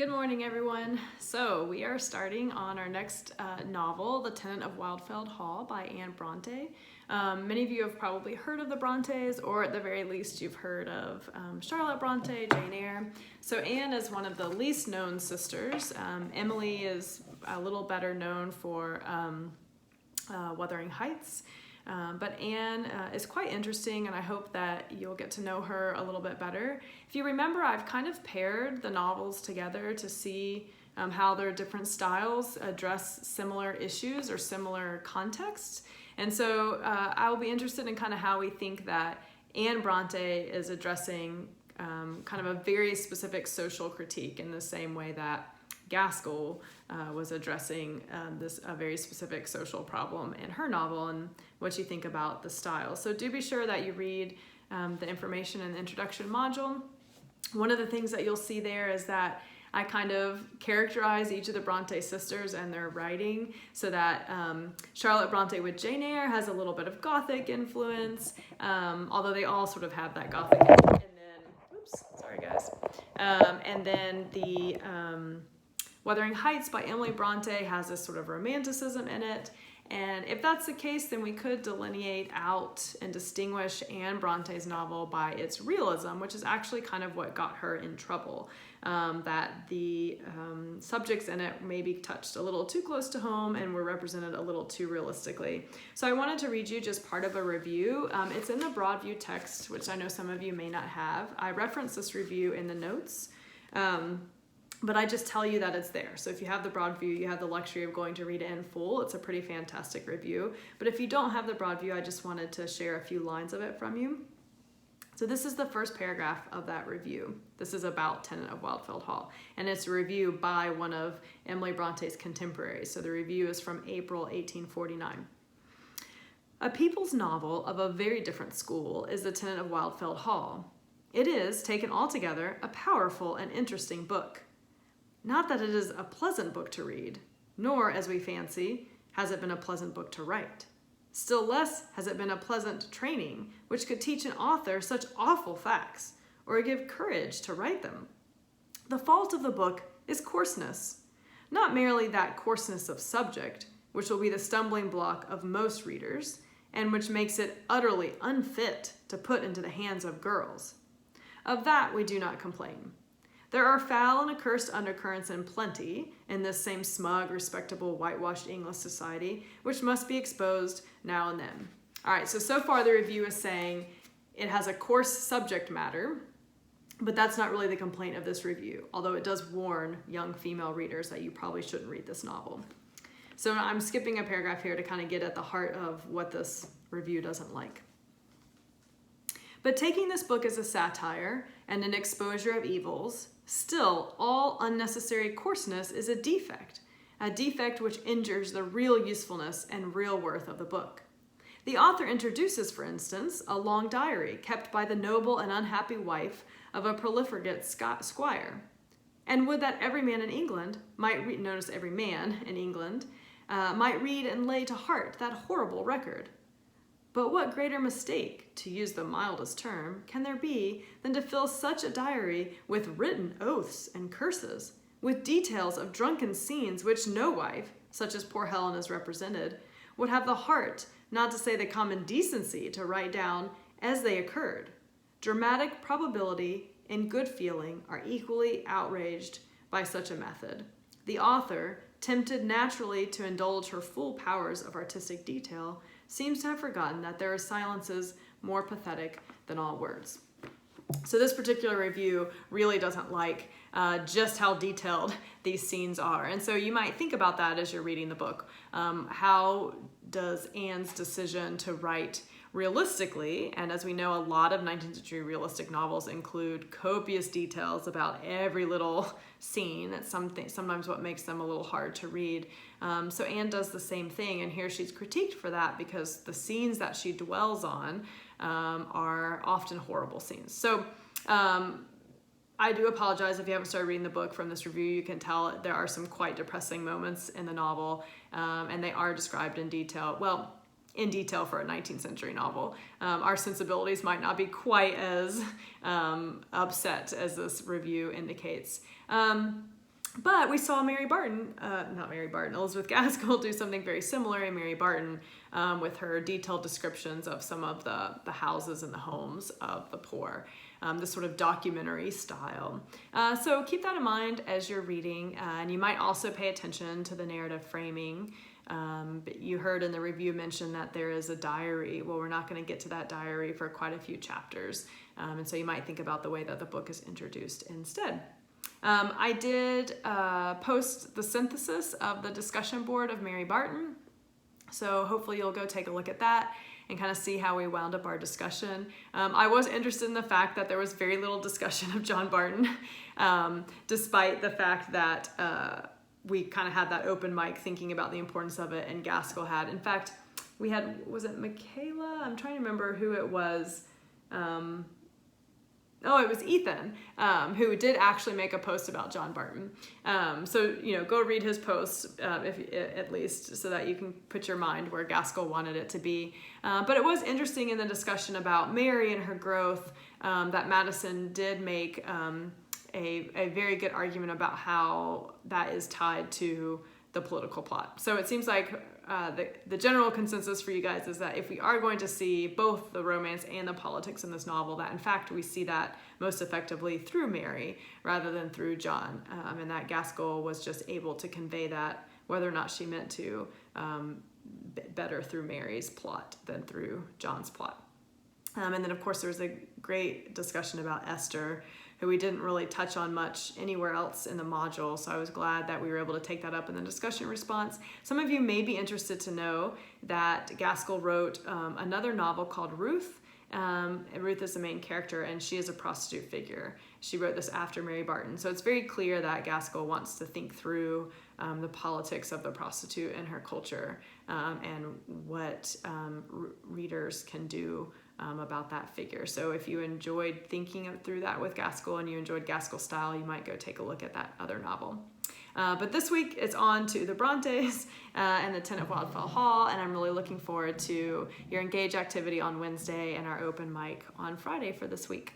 Good morning, everyone. So we are starting on our next novel, The Tenant of Wildfell Hall by Anne Bronte. Many of you have probably heard of the Brontes, or at the very least you've heard of Charlotte Bronte, Jane Eyre. So Anne is one of the least known sisters. Emily is a little better known for Wuthering Heights. But Anne is quite interesting, and I hope that you'll get to know her a little bit better. If you remember, I've kind of paired the novels together to see how their different styles address similar issues or similar contexts. And so I will be interested in kind of how we think that Anne Bronte is addressing kind of a very specific social critique in the same way that Gaskell was addressing a very specific social problem in her novel, and what you think about the style. So do be sure that you read the information in the introduction module. One of the things that you'll see there is that I kind of characterize each of the Bronte sisters and their writing, so that Charlotte Bronte with Jane Eyre has a little bit of Gothic influence, although they all sort of have that Gothic. And then, oops, sorry guys. And then the Wuthering Heights by Emily Bronte has this sort of romanticism in it. And if that's the case, then we could delineate out and distinguish Anne Bronte's novel by its realism, which is actually kind of what got her in trouble. That the subjects in it maybe touched a little too close to home and were represented a little too realistically. So I wanted to read you just part of a review. It's in the Broadview text, which I know some of you may not have. I reference this review in the notes. But I just tell you that it's there. So if you have the Broadview, you have the luxury of going to read it in full. It's a pretty fantastic review. But if you don't have the Broadview, I just wanted to share a few lines of it from you. So this is the first paragraph of that review. This is about Tenant of Wildfell Hall. And it's a review by one of Emily Bronte's contemporaries. So the review is from April 1849. A people's novel of a very different school is The Tenant of Wildfell Hall. It is, taken altogether, a powerful and interesting book. Not that it is a pleasant book to read, nor, as we fancy, has it been a pleasant book to write. Still less has it been a pleasant training, which could teach an author such awful facts, or give courage to write them. The fault of the book is coarseness, not merely that coarseness of subject, which will be the stumbling block of most readers, and which makes it utterly unfit to put into the hands of girls. Of that we do not complain. There are foul and accursed undercurrents in plenty in this same smug, respectable, whitewashed English society, which must be exposed now and then. All right, so far the review is saying it has a coarse subject matter, but that's not really the complaint of this review, although it does warn young female readers that you probably shouldn't read this novel. So I'm skipping a paragraph here to kind of get at the heart of what this review doesn't like. But taking this book as a satire and an exposure of evils, still all unnecessary coarseness is a defect which injures the real usefulness and real worth of the book. The author introduces, for instance, a long diary kept by the noble and unhappy wife of a profligate squire, and would that every man in England might read and lay to heart that horrible record. But what greater mistake, to use the mildest term, can there be than to fill such a diary with written oaths and curses, with details of drunken scenes which no wife, such as poor Helen is represented, would have the heart, not to say the common decency, to write down as they occurred. Dramatic probability and good feeling are equally outraged by such a method. The author, tempted naturally to indulge her full powers of artistic detail, seems to have forgotten that there are silences more pathetic than all words. So this particular review really doesn't like just how detailed these scenes are. And so you might think about that as you're reading the book. How does Anne's decision to write realistically, and as we know, a lot of 19th century realistic novels include copious details about every little scene. That's sometimes what makes them a little hard to read. So Anne does the same thing, and here she's critiqued for that because the scenes that she dwells on are often horrible scenes. So I do apologize if you haven't started reading the book from this review. You can tell there are some quite depressing moments in the novel, and they are described in detail. Well, in detail for a 19th century novel. Our sensibilities might not be quite as upset as this review indicates. But we saw Elizabeth Gaskell do something very similar in Mary Barton with her detailed descriptions of some of the houses and the homes of the poor, this sort of documentary style. So keep that in mind as you're reading, and you might also pay attention to the narrative framing. You heard in the review mention that there is a diary. Well, we're not going to get to that diary for quite a few chapters, and so you might think about the way that the book is introduced instead. I did post the synthesis of the discussion board of Mary Barton, so hopefully you'll go take a look at that and kind of see how we wound up our discussion. I was interested in the fact that there was very little discussion of John Barton, despite the fact that we kind of had that open mic thinking about the importance of it, and Gaskell had. In fact, we had, was it Michaela? I'm trying to remember who it was. It was Ethan, who did actually make a post about John Barton. So, go read his posts, at least, so that you can put your mind where Gaskell wanted it to be. But it was interesting in the discussion about Mary and her growth that Madison did make a very good argument about how that is tied to the political plot. So it seems like the general consensus for you guys is that if we are going to see both the romance and the politics in this novel, that in fact we see that most effectively through Mary rather than through John, and that Gaskell was just able to convey that, whether or not she meant to, better through Mary's plot than through John's plot. And then of course there was a great discussion about Esther, who we didn't really touch on much anywhere else in the module, so I was glad that we were able to take that up in the discussion response. Some of you may be interested to know that Gaskell wrote another novel called Ruth. Ruth is the main character, and she is a prostitute figure. She wrote this after Mary Barton, so it's very clear that Gaskell wants to think through the politics of the prostitute and her culture, and what readers can do about that figure. So if you enjoyed thinking through that with Gaskell and you enjoyed Gaskell's style, you might go take a look at that other novel. But this week it's on to the Brontes and the Tenant of Wildfell Hall, and I'm really looking forward to your Engage activity on Wednesday and our open mic on Friday for this week.